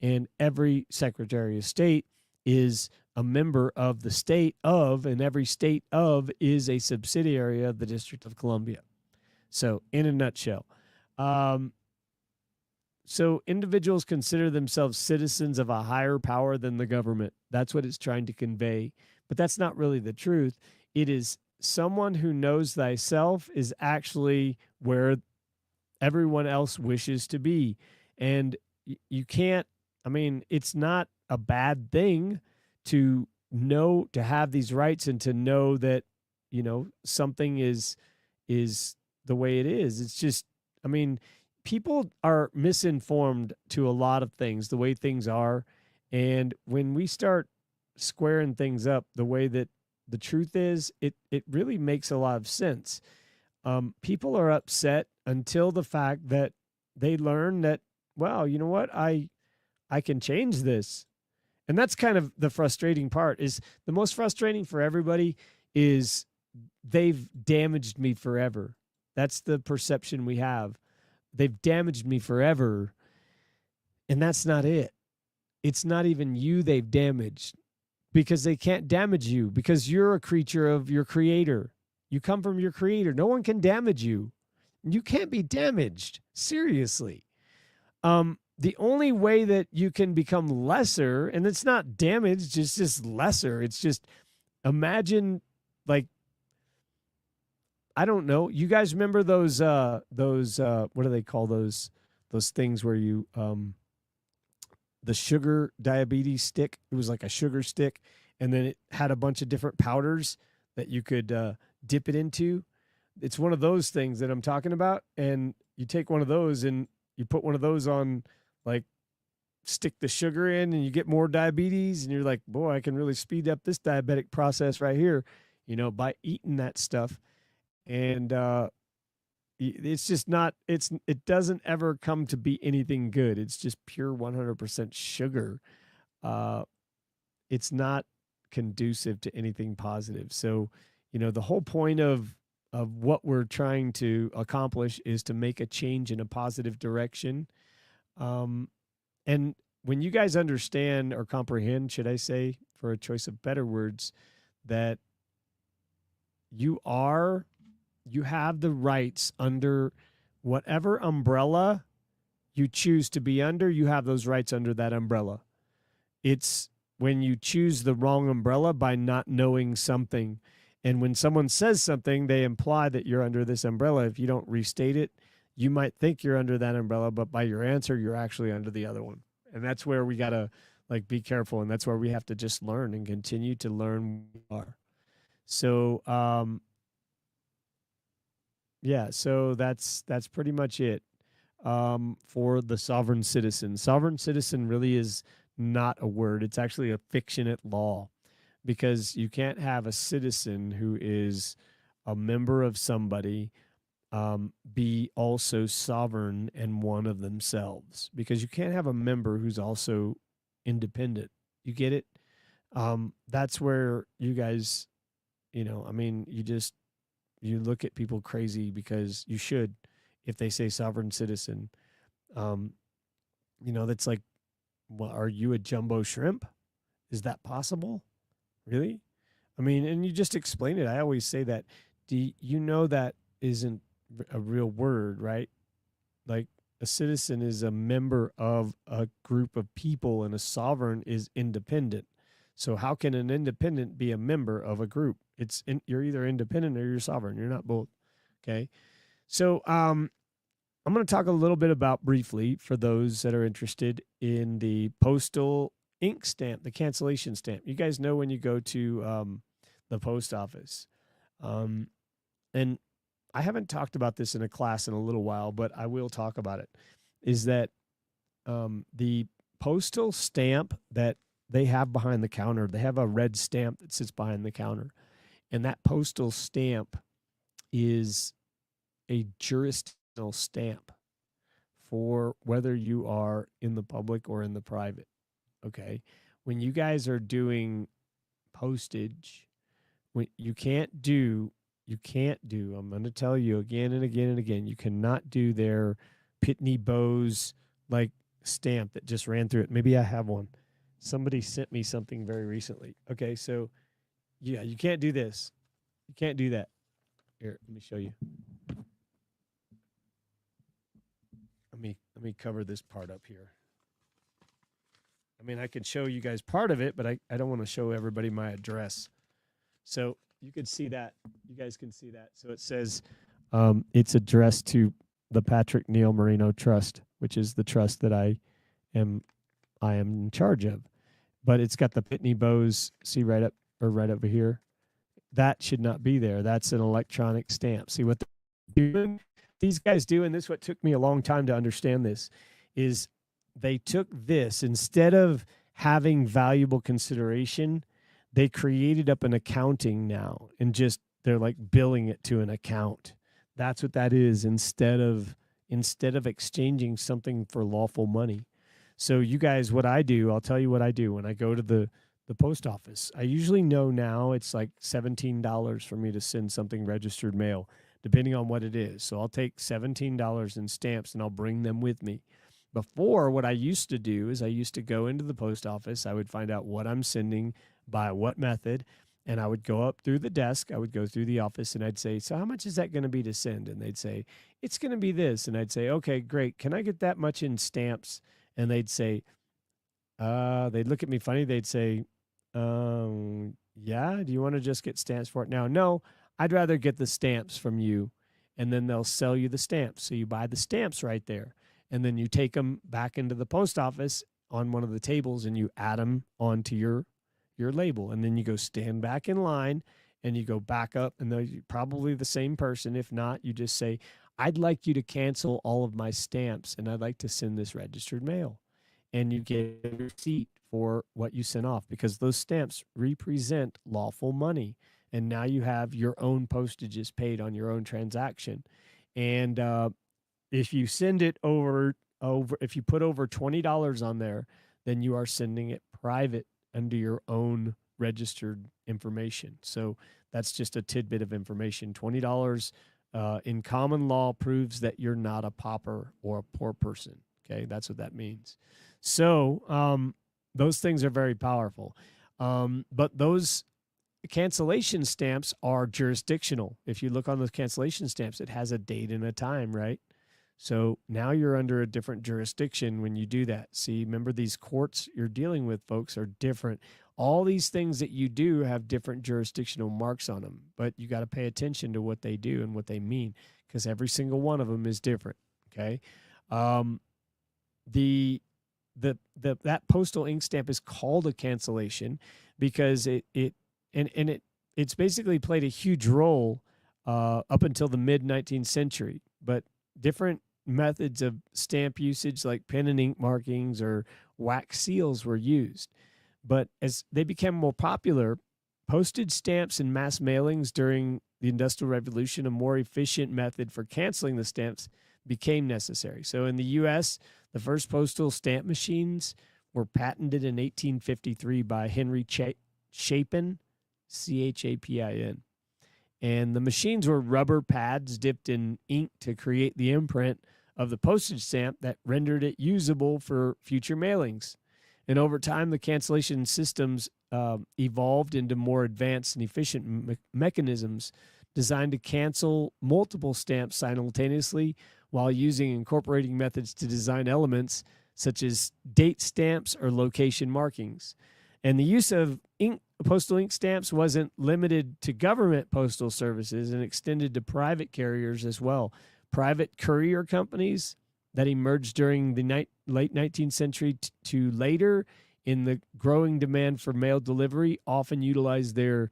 and every Secretary of State is a member of the state of, and every state of is a subsidiary of the District of Columbia. So in a nutshell, so individuals consider themselves citizens of a higher power than the government. That's what it's trying to convey. But that's not really the truth. It is someone who knows thyself is actually where everyone else wishes to be. And you can't, I mean, it's not a bad thing to know, to have these rights and to know that, you know, something is the way it is. It's just, I mean, people are misinformed to a lot of things, the way things are. And when we start squaring things up the way that the truth is, it really makes a lot of sense. People are upset until the fact that they learn that, wow, you know what? I can change this. And that's kind of the frustrating part. Is the most frustrating for everybody is they've damaged me forever. That's the perception we have. They've damaged me forever. And that's not it. It's not even you they've damaged, because they can't damage you, because you're a creature of your creator. You come from your creator. No one can damage you. You can't be damaged. Seriously. The only way that you can become lesser, and it's not damaged, it's just lesser. It's just, imagine, like, I don't know. You guys remember those what do they call those things where you the sugar diabetes stick? It was like a sugar stick, and then it had a bunch of different powders that you could dip it into. It's one of those things that I'm talking about. And you take one of those and you put one of those on, like, stick the sugar in, and you get more diabetes, and you're like, boy, I can really speed up this diabetic process right here, you know, by eating that stuff. And it's just not, it doesn't ever come to be anything good. It's just pure 100% sugar. It's not conducive to anything positive. So, you know, the whole point of what we're trying to accomplish is to make a change in a positive direction. And when you guys understand, or comprehend, should I say, for a choice of better words, that you have the rights under whatever umbrella you choose to be under, you have those rights under that umbrella. It's when you choose the wrong umbrella by not knowing something. And when someone says something, they imply that you're under this umbrella. If you don't restate it, you might think you're under that umbrella, but by your answer, you're actually under the other one. And that's where we got to, like, be careful. And that's where we have to just learn and continue to learn who we are. So, yeah, so that's pretty much it for the sovereign citizen. Sovereign citizen really is not a word. It's actually a fiction at law. because you can't have a citizen who is a member of somebody be also sovereign and one of themselves, because you can't have a member who's also independent. You get it? That's where you guys, I mean, you look at people crazy, because you should, if they say sovereign citizen. Um, that's like, well, are you a jumbo shrimp? Is that possible? Really? I mean, and you just explain it. I always say that. Do you know that isn't a real word, right? Like, a citizen is a member of a group of people, and a sovereign is independent. So how can an independent be a member of a group? You're either independent or you're sovereign. You're not both. Okay. So I'm going to talk a little bit about, briefly, for those that are interested, in the postal ink stamp, the cancellation stamp. You guys know when you go to the post office, and I haven't talked about this in a class in a little while, but I will talk about it, is that the postal stamp that they have behind the counter, they have a red stamp that sits behind the counter. And that postal stamp is a jurisdictional stamp for whether you are in the public or in the private. Okay. When you guys are doing postage, you can't do, I'm going to tell you again and again and again, you cannot do their Pitney Bowes like stamp that just ran through it. Maybe I have one. Somebody sent me something very recently. Okay. So yeah, you can't do this. You can't do that. Here, let me show you. Let me cover this part up here. I mean, I can show you guys part of it, but I don't want to show everybody my address. So you can see that. You guys can see that. So it says it's addressed to the Patrick Neal Marino Trust, which is the trust that I am in charge of. But it's got the Pitney Bowes, see right over here. That should not be there. That's an electronic stamp. See what these guys do, and this is what took me a long time to understand this, is they took this, instead of having valuable consideration, they created up an accounting now, and just they're like billing it to an account. That's what that is, instead of exchanging something for lawful money. So you guys, what I do, I'll tell you what I do when I go to the post office. I usually know now it's like $17 for me to send something registered mail, depending on what it is. So I'll take $17 in stamps and I'll bring them with me. Before, what I used to do is I used to go into the post office. I would find out what I'm sending, by what method, and I would go up through the desk. I would go through the office and I'd say, so how much is that going to be to send? And they'd say, it's going to be this. And I'd say, okay, great. Can I get that much in stamps? And they'd say, they'd look at me funny. They'd say, yeah, do you want to just get stamps for it now? No, I'd rather get the stamps from you, and then they'll sell you the stamps. So you buy the stamps right there, and then you take them back into the post office on one of the tables, and you add them onto your label, and then you go stand back in line, and you go back up, and they're probably the same person. If not, you just say, I'd like you to cancel all of my stamps, and I'd like to send this registered mail. And you get a receipt for what you sent off, because those stamps represent lawful money. And now you have your own postages paid on your own transaction. And if you send it over, if you put over $20 on there, then you are sending it private under your own registered information. So that's just a tidbit of information. $20 in common law proves that you're not a pauper or a poor person. Okay, that's what that means. So those things are very powerful. But those cancellation stamps are jurisdictional. If you look on those cancellation stamps, it has a date and a time, right? So now you're under a different jurisdiction when you do that. See, remember, these courts you're dealing with, folks, are different. All these things that you do have different jurisdictional marks on them, but you got to pay attention to what they do and what they mean, because every single one of them is different. Okay. That postal ink stamp is called a cancellation because it's basically played a huge role up until the mid 19th century. But different methods of stamp usage, like pen and ink markings or wax seals, were used. But as they became more popular, postage stamps and mass mailings during the Industrial Revolution, a more efficient method for canceling the stamps became necessary. So in the U.S., the first postal stamp machines were patented in 1853 by Henry Chapin, Chapin. And the machines were rubber pads dipped in ink to create the imprint of the postage stamp that rendered it usable for future mailings. And over time, the cancellation systems evolved into more advanced and efficient mechanisms designed to cancel multiple stamps simultaneously while using incorporating methods to design elements such as date stamps or location markings. And the use of postal ink stamps wasn't limited to government postal services and extended to private carriers as well. Private courier companies that emerged during the late 19th century to later in the growing demand for mail delivery often utilized their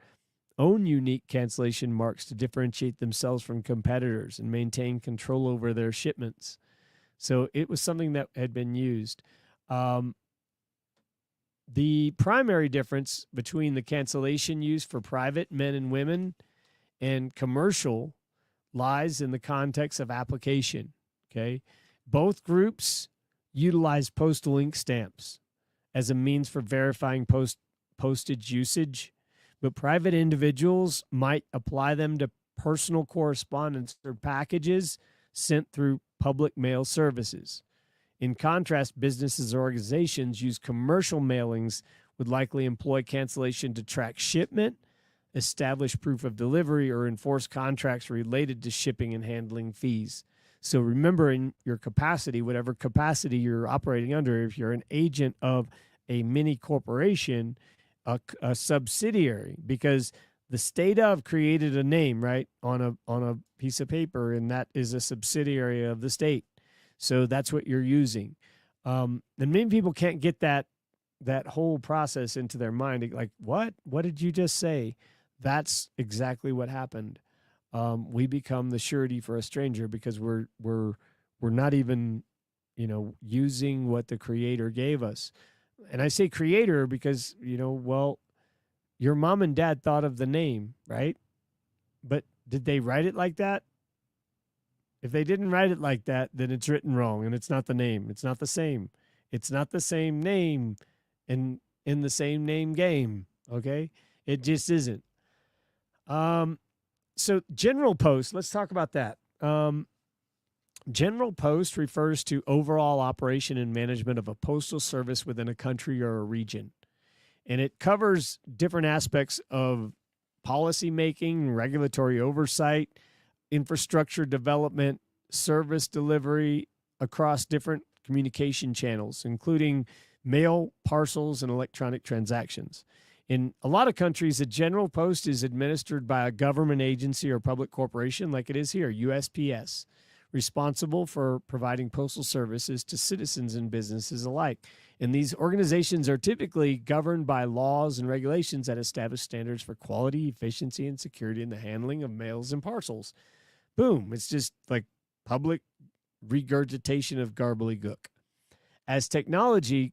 own unique cancellation marks to differentiate themselves from competitors and maintain control over their shipments. So it was something that had been used. The primary difference between the cancellation used for private men and women and commercial lies in the context of application. Okay. Both groups utilize postal ink stamps as a means for verifying postage usage, but private individuals might apply them to personal correspondence or packages sent through public mail services. In contrast, businesses or organizations use commercial mailings would likely employ cancellation to track shipment, establish proof of delivery, or enforce contracts related to shipping and handling fees. So remember, in your capacity, whatever capacity you're operating under, if you're an agent of a mini corporation, a subsidiary, because the state of created a name, right, on a piece of paper, and that is a subsidiary of the state. So that's what you're using. And many people can't get that whole process into their mind. Like, what? What did you just say? That's exactly what happened. We become the surety for a stranger because we're not even, using what the Creator gave us. And I say Creator because, your mom and dad thought of the name, right? But did they write it like that? If they didn't write it like that, then it's written wrong, and it's not the name. It's not the same. It's not the same name in the same name game, okay? It just isn't. So general post, let's talk about that. General post refers to overall operation and management of a postal service within a country or a region. And it covers different aspects of policy making, regulatory oversight, infrastructure development, service delivery across different communication channels, including mail, parcels, and electronic transactions. In a lot of countries, a general post is administered by a government agency or public corporation, like it is here, USPS, responsible for providing postal services to citizens and businesses alike. And these organizations are typically governed by laws and regulations that establish standards for quality, efficiency, and security in the handling of mails and parcels. Boom. It's just like public regurgitation of gobbledygook. As technology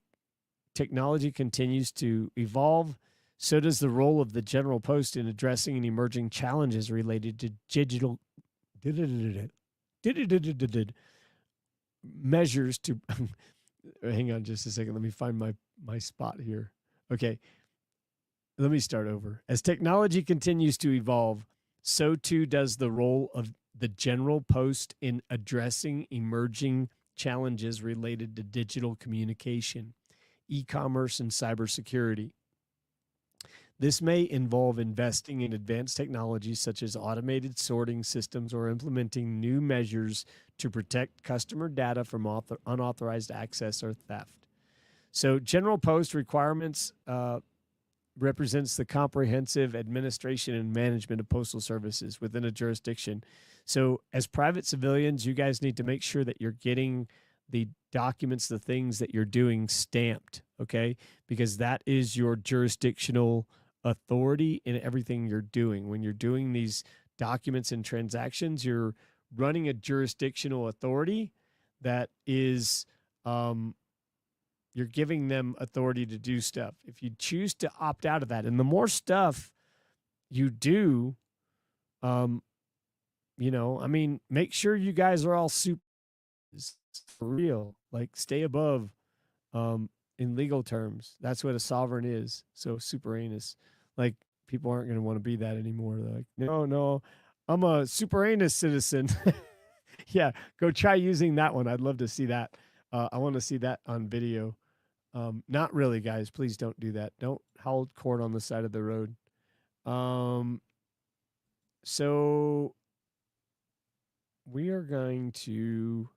continues to evolve, so does the role of the general post in addressing and emerging challenges related to digital measures to hang on just a second. Let me find my spot here. Okay. Let me start over. As technology continues to evolve, so too does the role of the general post in addressing emerging challenges related to digital communication, e-commerce, and cybersecurity. This may involve investing in advanced technologies such as automated sorting systems or implementing new measures to protect customer data from unauthorized access or theft. So general post requirements represents the comprehensive administration and management of postal services within a jurisdiction. So as private civilians, you guys need to make sure that you're getting the documents, the things that you're doing stamped, okay? Because that is your jurisdictional authority in everything you're doing. When you're doing these documents and transactions, you're running a jurisdictional authority that is, you're giving them authority to do stuff. If you choose to opt out of that, and the more stuff you do, I mean, make sure you guys are all super for real. Like, stay above um, in legal terms. That's what a sovereign is. So super anus. Like, people aren't going to want to be that anymore. They're like, no, I'm a super anus citizen. Yeah, go try using that one. I'd love to see that. I want to see that on video. Not really, guys. Please don't do that. Don't hold court on the side of the road. So we are going to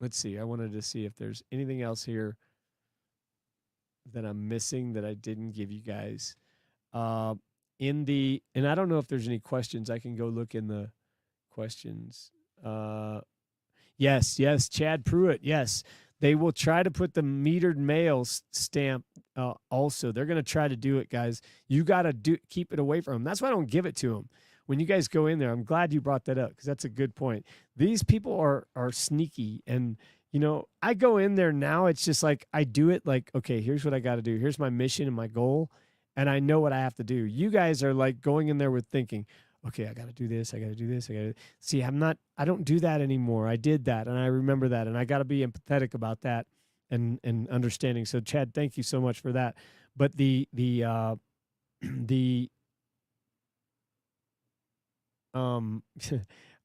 let's see. I wanted to see if there's anything else here that I'm missing that I didn't give you guys. And I don't know if there's any questions. I can go look in the questions. Yes, Chad Pruitt. Yes, they will try to put the metered mail stamp. Also, they're going to try to do it, guys. You got to keep it away from them. That's why I don't give it to them. When you guys go in there, I'm glad you brought that up because that's a good point. These people are sneaky, and I go in there now. It's just like I do it. Like, okay, here's what I got to do. Here's my mission and my goal, and I know what I have to do. You guys are like going in there with thinking, okay, I got to do this. I got to do this. I got to see. I don't do that anymore. I did that, and I remember that, and I got to be empathetic about that and understanding. So, Chad, thank you so much for that. But the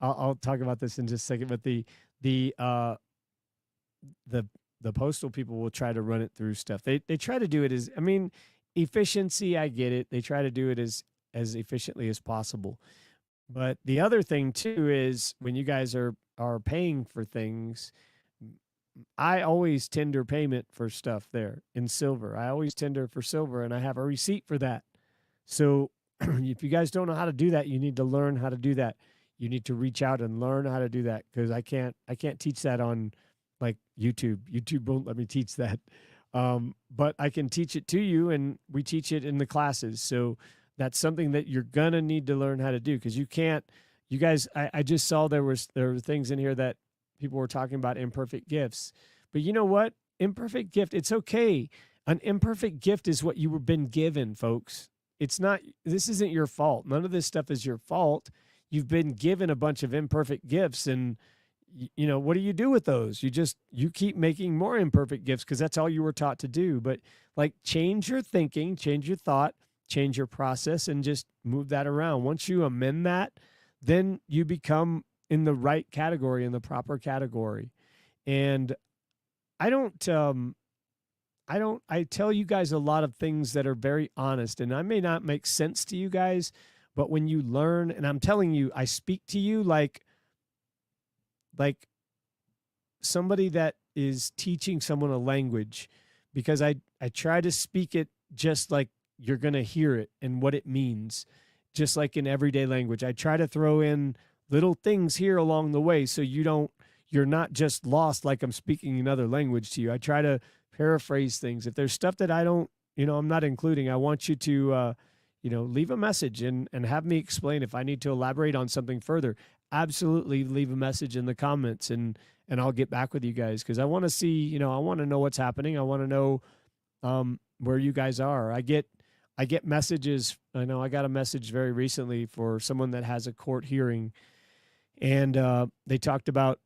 I'll talk about this in just a second. But the the postal people will try to run it through stuff. They try to do it as, I mean, efficiency. I get it. They try to do it as efficiently as possible. But the other thing too is when you guys are paying for things, I always tender payment for stuff there in silver. I always tender for silver, and I have a receipt for that. So if you guys don't know how to do that, you need to learn how to do that. You need to reach out and learn how to do that because I can't teach that on like YouTube. YouTube won't let me teach that. But I can teach it to you, and we teach it in the classes. So that's something that you're gonna need to learn how to do because you can't. You guys, I just saw there were things in here that people were talking about imperfect gifts, but you know what? Imperfect gift, it's okay. An imperfect gift is what you were been given, folks. It's not. This isn't your fault. None of this stuff is your fault. You've been given a bunch of imperfect gifts, and what do you do with those? You keep making more imperfect gifts because that's all you were taught to do. But like, change your thinking, change your thought, change your process, and just move that around. Once you amend that, then you become in the right category, in the proper category. And I tell you guys a lot of things that are very honest, and I may not make sense to you guys, but when you learn, and I'm telling you, I speak to you like somebody that is teaching someone a language, because I try to speak it just like you're going to hear it and what it means, just like in everyday language. I try to throw in little things here along the way so you're not just lost like I'm speaking another language to you. I try to paraphrase things. If there's stuff that I don't, I'm not including, I want you to leave a message and have me explain if I need to elaborate on something further. Absolutely leave a message in the comments, and I'll get back with you guys because I want to see, I want to know what's happening. I want to know where you guys are. I get messages. I know I got a message very recently for someone that has a court hearing, and they talked about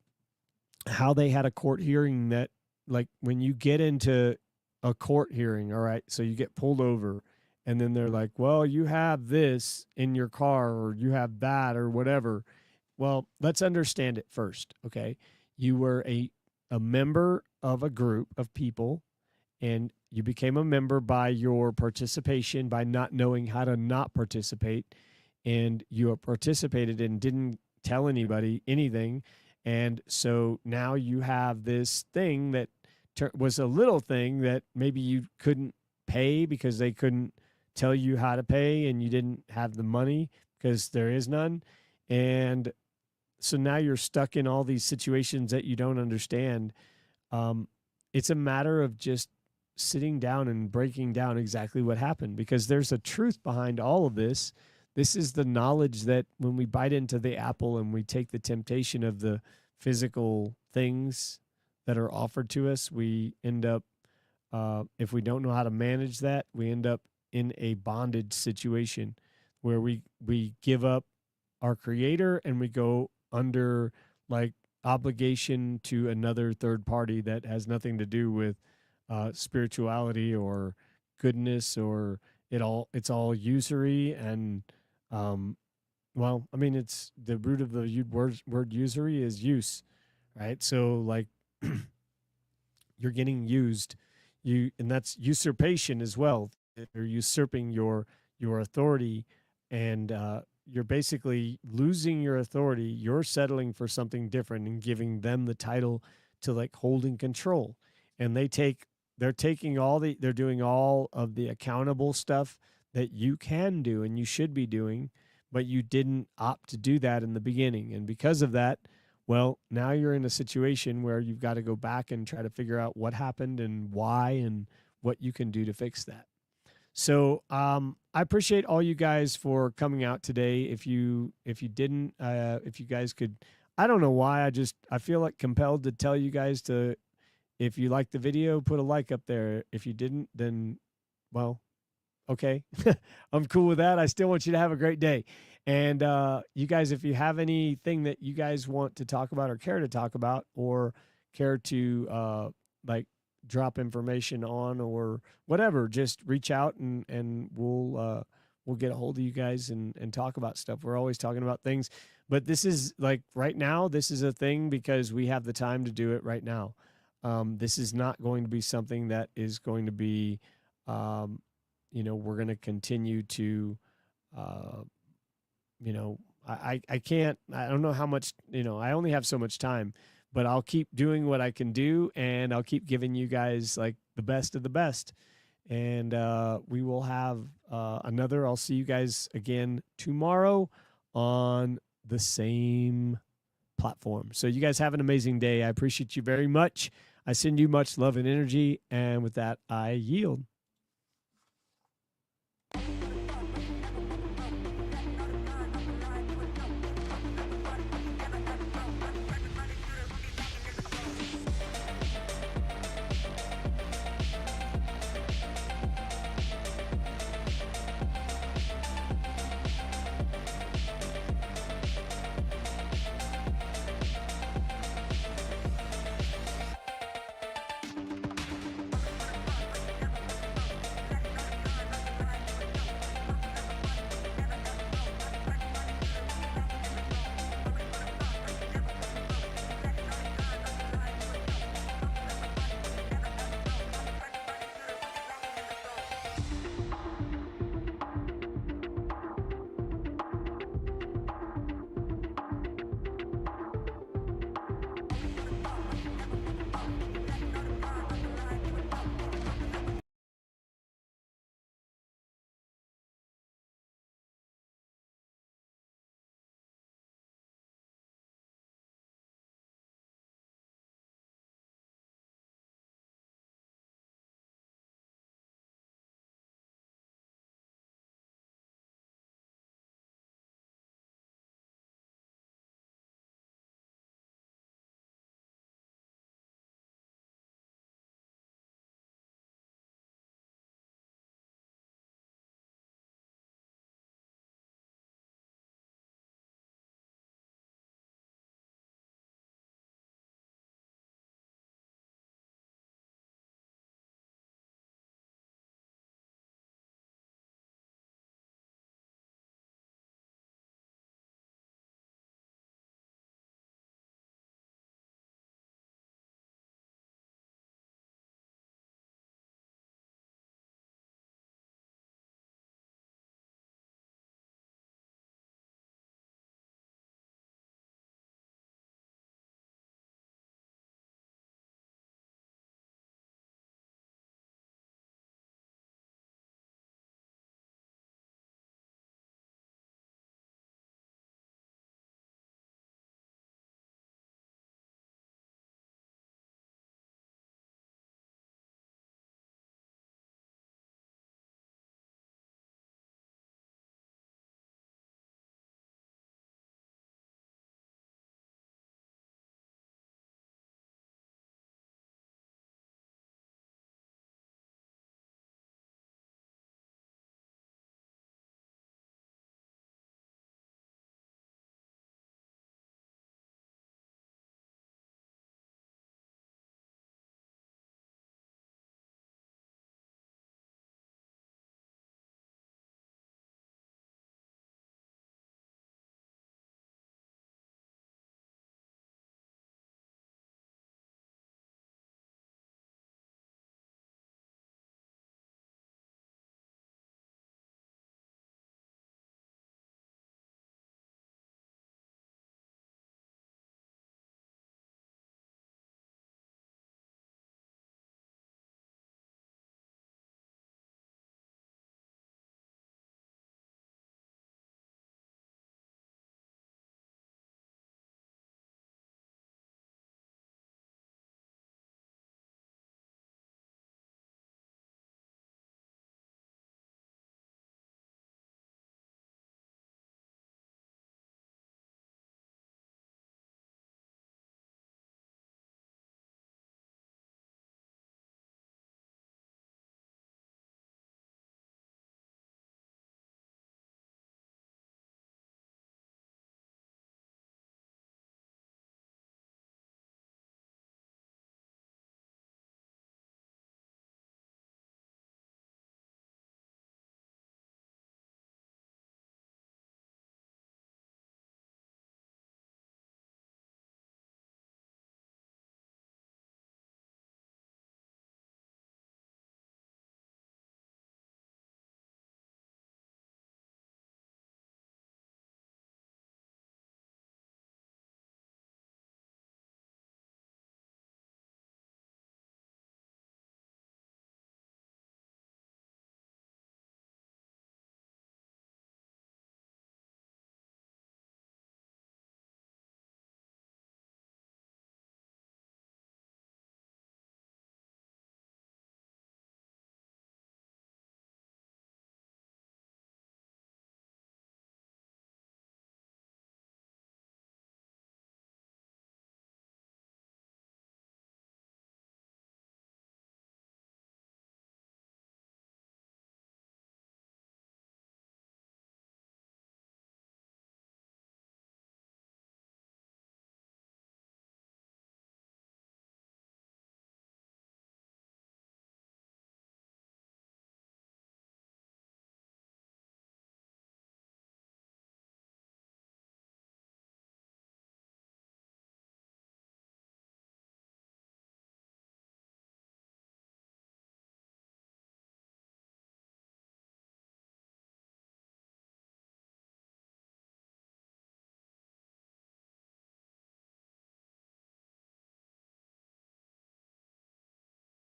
how they had a court hearing that, like, when you get into a court hearing, all right, so you get pulled over, and then they're like, well, you have this in your car, or you have that, or whatever. Well, let's understand it first, okay? You were a member of a group of people, and you became a member by your participation, by not knowing how to not participate, and you participated and didn't tell anybody anything. And so now you have this thing that was a little thing that maybe you couldn't pay because they couldn't tell you how to pay, and you didn't have the money because there is none. And so now you're stuck in all these situations that you don't understand. It's a matter of just sitting down and breaking down exactly what happened, because there's a truth behind all of this. This is the knowledge that when we bite into the apple and we take the temptation of the physical things that are offered to us, we end up if we don't know how to manage that, we end up in a bondage situation where we give up our creator and we go under like obligation to another third party that has nothing to do with spirituality or goodness, or it's all usury. And well, I mean, it's the root of the word usury is use, right? So like you're getting used, and that's usurpation as well. You're usurping your authority, and you're basically losing your authority. You're settling for something different and giving them the title to like holding control. And they're doing all of the accountable stuff that you can do and you should be doing, but you didn't opt to do that in the beginning. And because of that, well, now you're in a situation where you've got to go back and try to figure out what happened and why and what you can do to fix that. So I appreciate all you guys for coming out today. If you didn't, if you guys could, I don't know why, I feel like compelled to tell you guys to, if you liked the video, put a like up there. If you didn't, then, well, okay. I'm cool with that. I still want you to have a great day. And you guys, if you have anything that you guys want to talk about or care to talk about or care to like drop information on or whatever, just reach out and we'll get a hold of you guys and talk about stuff. We're always talking about things, but this is like right now, this is a thing because we have the time to do it right now. This is not going to be something that is going to be, we're going to continue to, I can't, I don't know how much, I only have so much time, but I'll keep doing what I can do and I'll keep giving you guys like the best of the best. And we will have I'll see you guys again tomorrow on the same platform. So you guys have an amazing day. I appreciate you very much. I send you much love and energy. And with that, I yield.